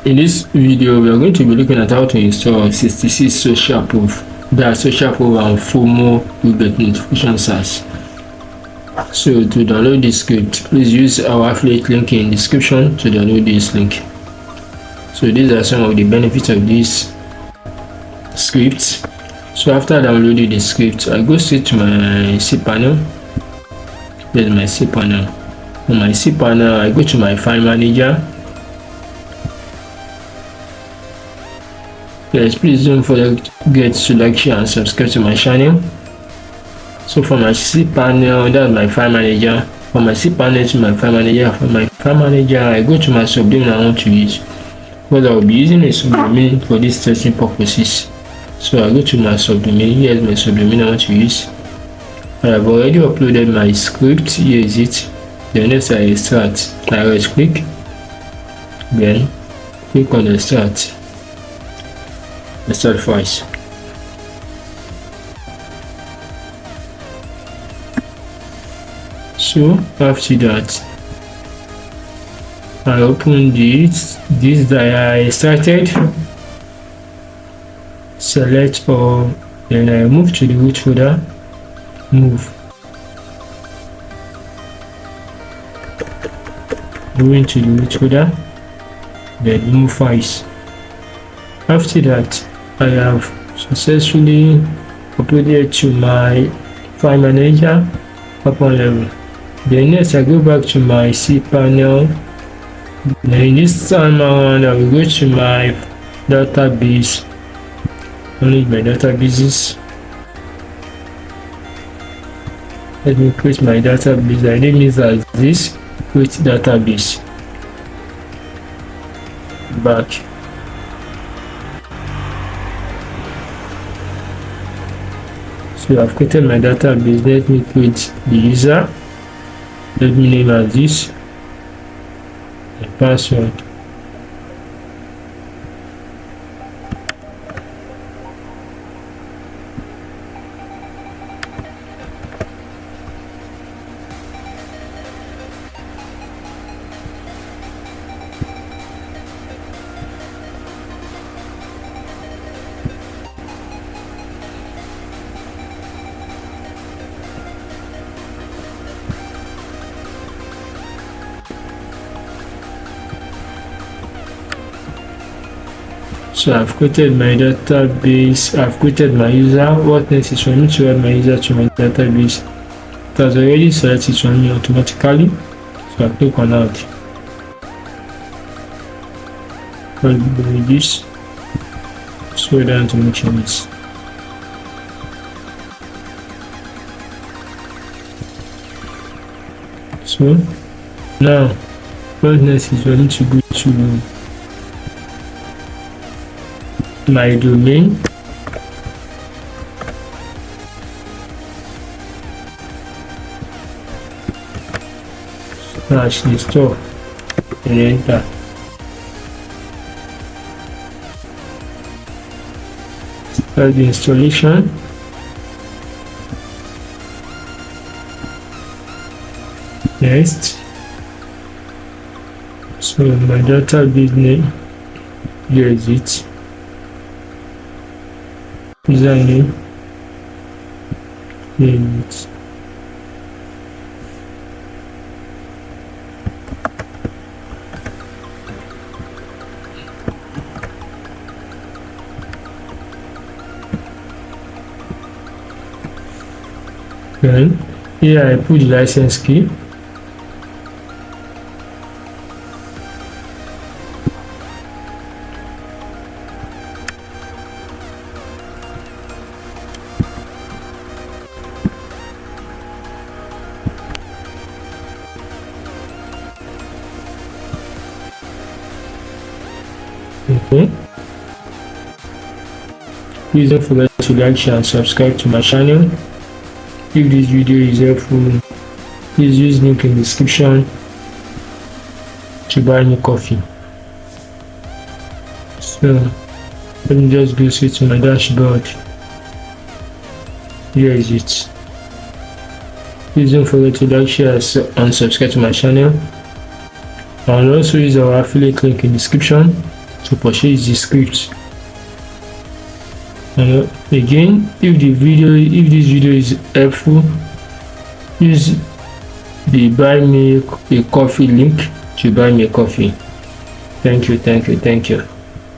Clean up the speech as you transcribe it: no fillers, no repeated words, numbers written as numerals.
In this video, we are going to be looking at how to install 66socialproof, that's socialproof and FOMO widget notification SAAS. So to download this script, please use our affiliate link in the description to download this link. So these are some of the benefits of this script. So after downloading the script, I go straight to my cPanel. There's my cPanel. On my cPanel, I go to my file manager. Yes, please don't forget to like, share and subscribe to my channel. So from my cPanel, that's my file manager. From my cPanel to my file manager, from my file manager, I go to my subdomain I want to use. Because I will be using a subdomain for these testing purposes. So I go to my subdomain. Here's my subdomain I want to use. I have already uploaded my script. Here is it. Then next I start. I right click. Then click on the start. Start files. So after that, I open this that I started, select all, then I move to the root folder, move into the root folder, then move files. After that, I have successfully uploaded to my file manager upon level. Then next I go back to my cPanel. Then this time around I will go to my database. Only my databases. Let me create my database. I name it as this. Create database. Back. So I've created my database. Let me create the user. Let me name as this. The password. So I've created my database, I've created my user. What next is for me to add my user to my database. It has already selected for me automatically. So I click on add. I'll this. Scroll down to make sure it's. So now what next is for me to go to my domain, slash install and enter. Start the installation. Next, so my database name, here is it. Username, limit. Then here I put the license key. Okay. Please don't forget to like, share and subscribe to my channel. If this video is helpful, please use link in the description to buy me coffee. So let me just go straight to my dashboard. Here is it. Please don't forget to like, share and subscribe to my channel. I'll also use our affiliate link in the description to purchase the script. And again, if this video is helpful, use the buy me a coffee link to buy me a coffee. Thank you.